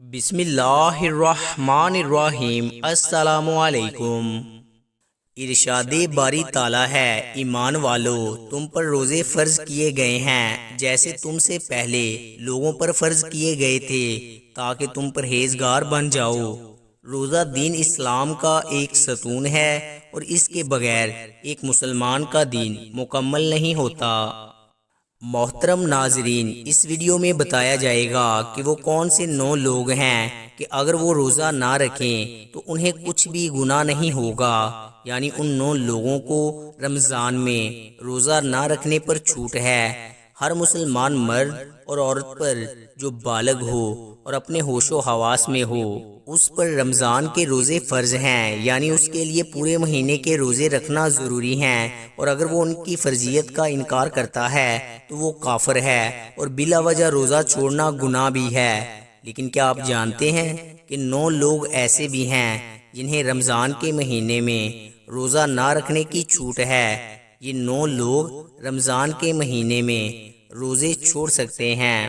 بسم اللہ الرحمن الرحیم۔ السلام علیکم۔ ارشاد باری تعالیٰ ہے، ایمان والو تم پر روزے فرض کیے گئے ہیں جیسے تم سے پہلے لوگوں پر فرض کیے گئے تھے تاکہ تم پرہیزگار بن جاؤ۔ روزہ دین اسلام کا ایک ستون ہے اور اس کے بغیر ایک مسلمان کا دین مکمل نہیں ہوتا۔ محترم ناظرین، اس ویڈیو میں بتایا جائے گا کہ وہ کون سے 9 لوگ ہیں کہ اگر وہ روزہ نہ رکھیں تو انہیں کچھ بھی گناہ نہیں ہوگا، یعنی ان 9 لوگوں کو رمضان میں روزہ نہ رکھنے پر چھوٹ ہے۔ ہر مسلمان مرد اور عورت پر جو بالغ ہو اور اپنے ہوش و حواس میں ہو اس پر رمضان کے روزے فرض ہیں، یعنی اس کے لیے پورے مہینے کے روزے رکھنا ضروری ہیں، اور اگر وہ ان کی فرضیت کا انکار کرتا ہے تو وہ کافر ہے اور بلا وجہ روزہ چھوڑنا گناہ بھی ہے۔ لیکن کیا آپ جانتے ہیں کہ 9 لوگ ایسے بھی ہیں جنہیں رمضان کے مہینے میں روزہ نہ رکھنے کی چھوٹ ہے؟ یہ 9 لوگ رمضان کے مہینے میں روزے چھوڑ سکتے ہیں۔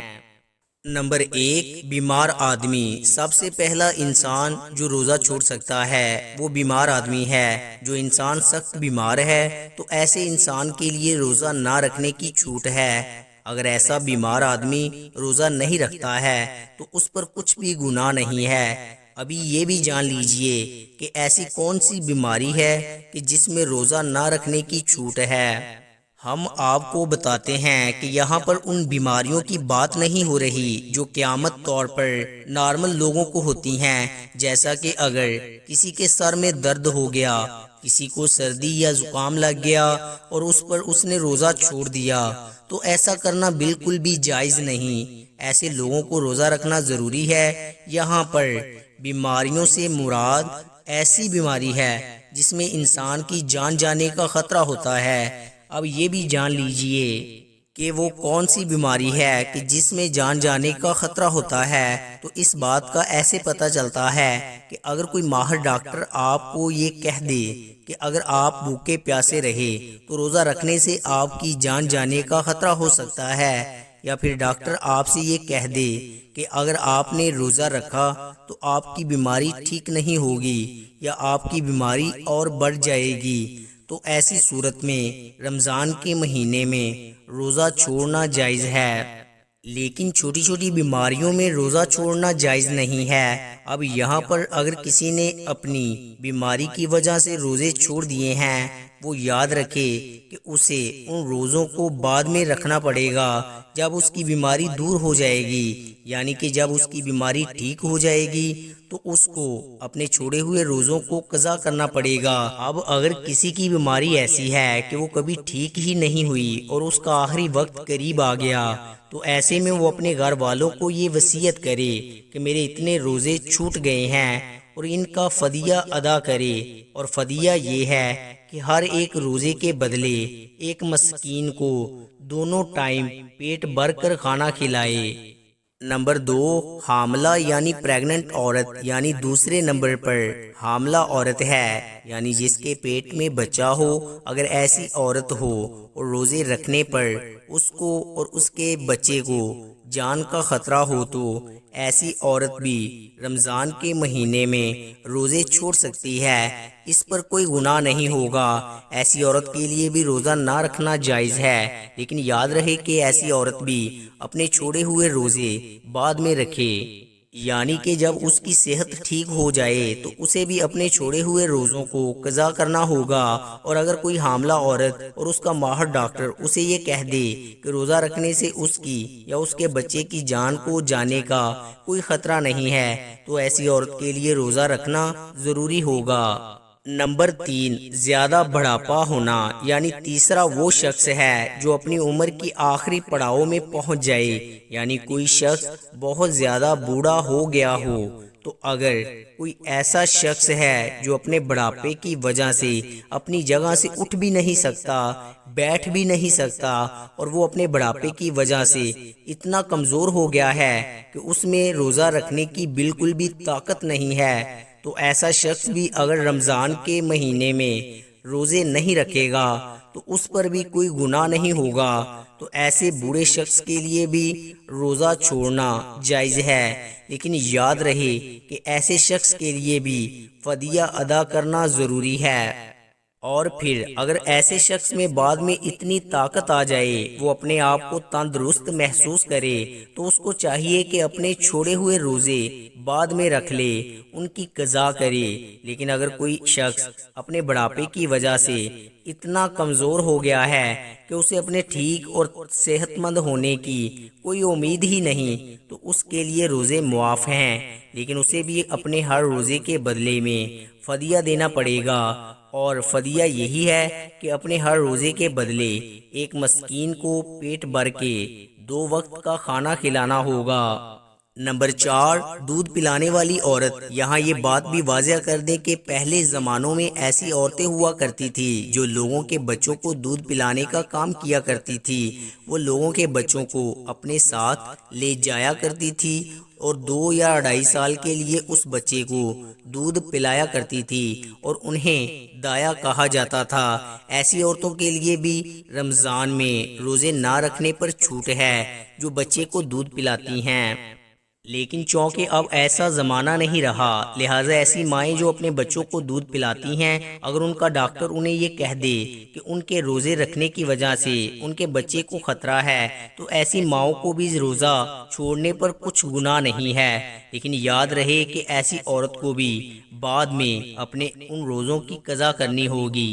نمبر 1، بیمار آدمی۔ سب سے پہلا انسان جو روزہ چھوڑ سکتا ہے وہ بیمار آدمی ہے۔ جو انسان سخت بیمار ہے تو ایسے انسان کے لیے روزہ نہ رکھنے کی چھوٹ ہے۔ اگر ایسا بیمار آدمی روزہ نہیں رکھتا ہے تو اس پر کچھ بھی گناہ نہیں ہے۔ ابھی یہ بھی جان لیجئے کہ ایسی کون سی بیماری ہے کہ جس میں روزہ نہ رکھنے کی چھوٹ ہے۔ ہم آپ کو بتاتے ہیں کہ یہاں پر ان بیماریوں کی بات نہیں ہو رہی جو قیامت طور پر نارمل لوگوں کو ہوتی ہیں، جیسا کہ اگر کسی کے سر میں درد ہو گیا، کسی کو سردی یا زکام لگ گیا اور اس پر اس نے روزہ چھوڑ دیا تو ایسا کرنا بالکل بھی جائز نہیں۔ ایسے لوگوں کو روزہ رکھنا ضروری ہے۔ یہاں پر بیماریوں سے مراد ایسی بیماری ہے جس میں انسان کی جان جانے کا خطرہ ہوتا ہے۔ اب یہ بھی جان لیجئے کہ وہ کون سی بیماری ہے کہ جس میں جان جانے کا خطرہ ہوتا ہے، تو اس بات کا ایسے پتہ چلتا ہے کہ اگر کوئی ماہر ڈاکٹر آپ کو یہ کہہ دے کہ اگر آپ بھوکے پیاسے رہے تو روزہ رکھنے سے آپ کی جان جانے کا خطرہ ہو سکتا ہے، یا پھر ڈاکٹر آپ سے یہ کہہ دے کہ اگر آپ نے روزہ رکھا تو آپ کی بیماری ٹھیک نہیں ہوگی یا آپ کی بیماری اور بڑھ جائے گی، تو ایسی صورت میں رمضان کے مہینے میں روزہ چھوڑنا جائز ہے۔ لیکن چھوٹی چھوٹی بیماریوں میں روزہ چھوڑنا جائز نہیں ہے۔ اب یہاں پر اگر کسی نے اپنی بیماری کی وجہ سے روزے چھوڑ دیے ہیں، وہ یاد رکھے کہ اسے ان روزوں کو بعد میں رکھنا پڑے گا جب اس کی بیماری دور ہو جائے گی، یعنی کہ جب اس کی بیماری ٹھیک ہو جائے گی تو اس کو اپنے چھوڑے ہوئے روزوں کو قضا کرنا پڑے گا۔ اب اگر کسی کی بیماری ایسی ہے کہ وہ کبھی ٹھیک ہی نہیں ہوئی اور اس کا آخری وقت قریب آ گیا، تو ایسے میں وہ اپنے گھر والوں کو یہ وصیت کرے کہ میرے اتنے روزے چھوٹ گئے ہیں اور ان کا فدیہ ادا کرے، اور فدیہ یہ ہے کہ ہر ایک روزے کے بدلے ایک مسکین کو دونوں ٹائم پیٹ بھر کر کھانا کھلائے۔ نمبر 2، حاملہ یعنی پریگننٹ عورت، یعنی دوسرے نمبر پر حاملہ عورت ہے، یعنی جس کے پیٹ میں بچہ ہو۔ اگر ایسی عورت ہو اور روزے رکھنے پر اس کو اور اس کے بچے کو جان کا خطرہ ہو تو ایسی عورت بھی رمضان کے مہینے میں روزے چھوڑ سکتی ہے، اس پر کوئی گناہ نہیں ہوگا۔ ایسی عورت کے لیے بھی روزہ نہ رکھنا جائز ہے، لیکن یاد رہے کہ ایسی عورت بھی اپنے چھوڑے ہوئے روزے بعد میں رکھے، یعنی کہ جب اس کی صحت ٹھیک ہو جائے تو اسے بھی اپنے چھوڑے ہوئے روزوں کو قضا کرنا ہوگا۔ اور اگر کوئی حاملہ عورت اور اس کا ماہر ڈاکٹر اسے یہ کہہ دے کہ روزہ رکھنے سے اس کی یا اس کے بچے کی جان کو جانے کا کوئی خطرہ نہیں ہے تو ایسی عورت کے لیے روزہ رکھنا ضروری ہوگا۔ نمبر 3، زیادہ بڑھاپا ہونا، یعنی تیسرا وہ شخص ہے جو اپنی عمر کی آخری پڑاؤ میں پہنچ جائے، یعنی کوئی شخص بہت زیادہ بوڑھا ہو گیا ہو۔ تو اگر کوئی ایسا شخص ہے جو اپنے بڑھاپے کی وجہ سے اپنی جگہ سے اٹھ بھی نہیں سکتا، بیٹھ بھی نہیں سکتا، اور وہ اپنے بڑھاپے کی وجہ سے اتنا کمزور ہو گیا ہے کہ اس میں روزہ رکھنے کی بالکل بھی طاقت نہیں ہے، تو ایسا شخص بھی اگر رمضان کے مہینے میں روزے نہیں رکھے گا تو اس پر بھی کوئی گناہ نہیں ہوگا۔ تو ایسے بوڑھے شخص کے لیے بھی روزہ چھوڑنا جائز ہے، لیکن یاد رہے کہ ایسے شخص کے لیے بھی فدیہ ادا کرنا ضروری ہے۔ اور پھر اگر ایسے شخص میں بعد میں اتنی طاقت آ جائے، وہ اپنے آپ کو تندرست محسوس کرے، تو اس کو چاہیے کہ اپنے چھوڑے ہوئے روزے بعد میں رکھ لے، ان کی قضا کرے۔ لیکن اگر کوئی شخص اپنے بڑھاپے کی وجہ سے اتنا کمزور ہو گیا ہے کہ اسے اپنے ٹھیک اور صحت مند ہونے کی کوئی امید ہی نہیں، تو اس کے لیے روزے معاف ہیں، لیکن اسے بھی اپنے ہر روزے کے بدلے میں فدیہ دینا پڑے گا۔ اور فدیہ یہی ہے کہ اپنے ہر روزے کے بدلے ایک مسکین کو پیٹ بھر کے 2 وقت کا کھانا کھلانا ہوگا۔ نمبر 4، دودھ پلانے والی عورت۔ یہاں یہ بات بھی واضح کر دیں کہ پہلے زمانوں میں ایسی عورتیں ہوا کرتی تھی جو لوگوں کے بچوں کو دودھ پلانے کا کام کیا کرتی تھی۔ وہ لوگوں کے بچوں کو اپنے ساتھ لے جایا کرتی تھی اور 2 یا 2.5 سال کے لیے اس بچے کو دودھ پلایا کرتی تھی اور انہیں دایا کہا جاتا تھا۔ ایسی عورتوں کے لیے بھی رمضان میں روزے نہ رکھنے پر چھوٹ ہے جو بچے کو دودھ پلاتی ہیں، لیکن چونکہ اب ایسا زمانہ نہیں رہا، لہٰذا ایسی مائیں جو اپنے بچوں کو دودھ پلاتی ہیں، اگر ان کا ڈاکٹر انہیں یہ کہہ دے کہ ان کے روزے رکھنے کی وجہ سے ان کے بچے کو خطرہ ہے، تو ایسی ماؤں کو بھی روزہ چھوڑنے پر کچھ گناہ نہیں ہے، لیکن یاد رہے کہ ایسی عورت کو بھی بعد میں اپنے ان روزوں کی قضا کرنی ہوگی۔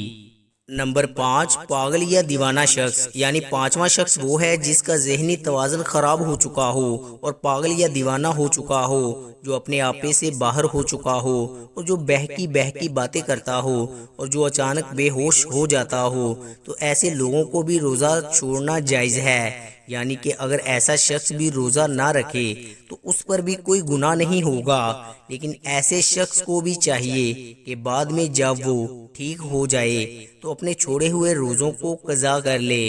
نمبر 5، پاگل یا دیوانہ شخص۔ یعنی 5واں شخص وہ ہے جس کا ذہنی توازن خراب ہو چکا ہو اور پاگل یا دیوانہ ہو چکا ہو، جو اپنے آپے سے باہر ہو چکا ہو اور جو بہکی باتیں کرتا ہو اور جو اچانک بے ہوش ہو جاتا ہو، تو ایسے لوگوں کو بھی روزہ چھوڑنا جائز ہے۔ یعنی کہ اگر ایسا شخص بھی روزہ نہ رکھے تو اس پر بھی کوئی گناہ نہیں ہوگا، لیکن ایسے شخص کو بھی چاہیے کہ بعد میں جب وہ ٹھیک ہو جائے تو اپنے چھوڑے ہوئے روزوں کو قضا کر لے۔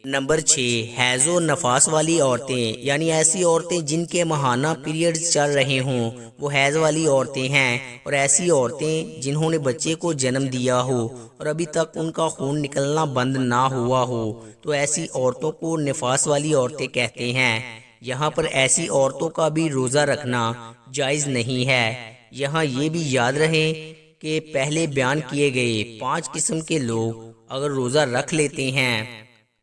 نمبر 6، حیض و نفاس والی عورتیں۔ یعنی ایسی عورتیں جن کے ماہانہ پیریڈز چل رہے ہوں، وہ حیض والی عورتیں ہیں، اور ایسی عورتیں جنہوں نے بچے کو جنم دیا ہو اور ابھی تک ان کا خون نکلنا بند نہ ہوا ہو، تو ایسی عورتوں کو نفاس والی عورتیں کہتے ہیں۔ یہاں پر ایسی عورتوں کا بھی روزہ رکھنا جائز نہیں ہے۔ یہاں یہ بھی یاد رہے کہ پہلے بیان کیے گئے 5 قسم کے لوگ اگر روزہ رکھ لیتے ہیں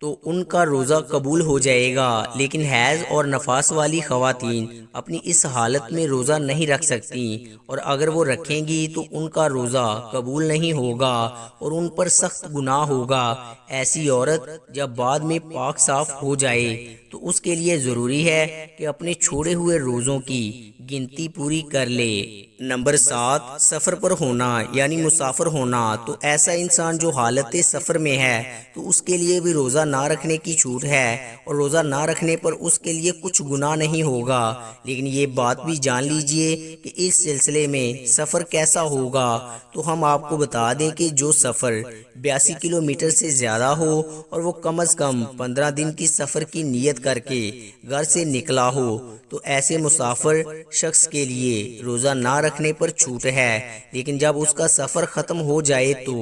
تو ان کا روزہ قبول ہو جائے گا، لیکن حیض اور نفاس والی خواتین اپنی اس حالت میں روزہ نہیں رکھ سکتی، اور اگر وہ رکھیں گی تو ان کا روزہ قبول نہیں ہوگا اور ان پر سخت گناہ ہوگا۔ ایسی عورت جب بعد میں پاک صاف ہو جائے تو اس کے لیے ضروری ہے کہ اپنے چھوڑے ہوئے روزوں کی گنتی پوری کر لے۔ نمبر 7، سفر پر ہونا یعنی مسافر ہونا۔ تو ایسا انسان جو حالت سفر میں ہے تو اس کے لیے بھی روزہ نہ رکھنے کی چھوٹ ہے، اور روزہ نہ رکھنے پر اس کے لیے کچھ گناہ نہیں ہوگا، لیکن یہ بات بھی جان لیجئے کہ اس سلسلے میں سفر کیسا ہوگا۔ تو ہم آپ کو بتا دیں کہ جو سفر 82 کلومیٹر سے زیادہ ہو اور وہ کم از کم 15 دن کی سفر کی نیت کر کے گھر سے نکلا ہو، تو ایسے مسافر شخص کے لیے روزہ نہ رکھنے پر چھوٹ ہے، لیکن جب اس کا سفر ختم ہو جائے تو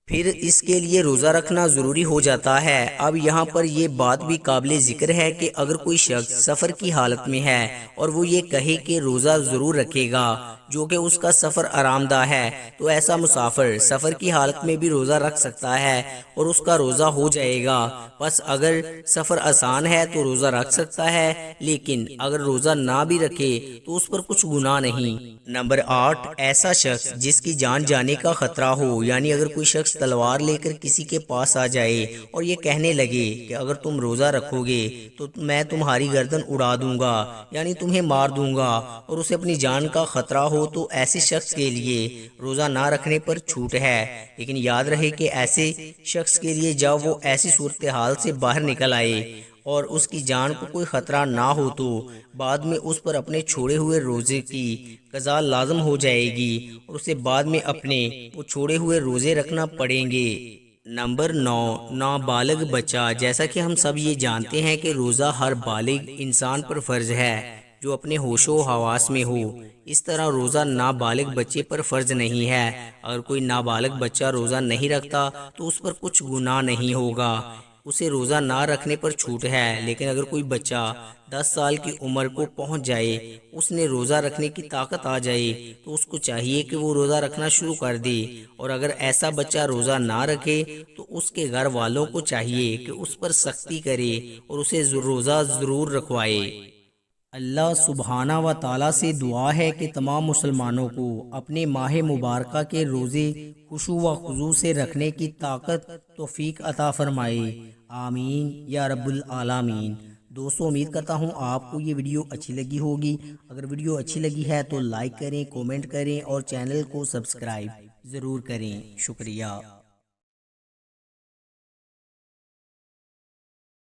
پھر اس کے لیے روزہ رکھنا ضروری ہو جاتا ہے۔ اب یہاں پر یہ بات بھی قابل ذکر ہے کہ اگر کوئی شخص سفر کی حالت میں ہے اور وہ یہ کہے کہ روزہ ضرور رکھے گا جو کہ اس کا سفر آرام دہ ہے، تو ایسا مسافر سفر کی حالت میں بھی روزہ رکھ سکتا ہے اور اس کا روزہ ہو جائے گا۔ بس اگر سفر آسان ہے تو روزہ رکھ سکتا ہے، لیکن اگر روزہ نہ بھی رکھے تو اس پر کچھ گناہ نہیں۔ نمبر 8، ایسا شخص جس کی جان جانے کا خطرہ ہو۔ یعنی اگر کوئی شخص تلوار لے کر کسی کے پاس آ جائے اور یہ کہنے لگے کہ اگر تم روزہ رکھو گے تو میں تمہاری گردن اڑا دوں گا، یعنی تمہیں مار دوں گا، اور اسے اپنی جان کا خطرہ ہو، تو ایسے شخص کے لیے روزہ نہ رکھنے پر چھوٹ ہے، لیکن یاد رہے کہ ایسے شخص کے لیے جب وہ ایسی صورتحال سے باہر نکل آئے اور اس کی جان کو کوئی خطرہ نہ ہو تو بعد میں اس پر اپنے چھوڑے ہوئے روزے کی قضا لازم ہو جائے گی اور اسے بعد میں اپنے وہ چھوڑے ہوئے روزے رکھنا پڑیں گے۔ نمبر 9، نابالغ بچہ۔ جیسا کہ ہم سب یہ جانتے ہیں کہ روزہ ہر بالغ انسان پر فرض ہے جو اپنے ہوش و حواس میں ہو، اس طرح روزہ نابالغ بچے پر فرض نہیں ہے۔ اگر کوئی نابالغ بچہ روزہ نہیں رکھتا تو اس پر کچھ گناہ نہیں ہوگا۔ اسے روزہ نہ رکھنے پر چھوٹ ہے، لیکن اگر کوئی بچہ 10 سال کی عمر کو پہنچ جائے، اس نے روزہ رکھنے کی طاقت آ جائے، تو اس کو چاہیے کہ وہ روزہ رکھنا شروع کر دے، اور اگر ایسا بچہ روزہ نہ رکھے تو اس کے گھر والوں کو چاہیے کہ اس پر سختی کرے اور اسے روزہ ضرور رکھوائے۔ اللہ سبحانہ و تعالیٰ سے دعا ہے کہ تمام مسلمانوں کو اپنے ماہ مبارکہ کے روزے خشوع و خضوع سے رکھنے کی طاقت توفیق عطا فرمائے، آمین یا رب العالمین۔ دوستو، امید کرتا ہوں آپ کو یہ ویڈیو اچھی لگی ہوگی۔ اگر ویڈیو اچھی لگی ہے تو لائک کریں، کومنٹ کریں اور چینل کو سبسکرائب ضرور کریں۔ شکریہ۔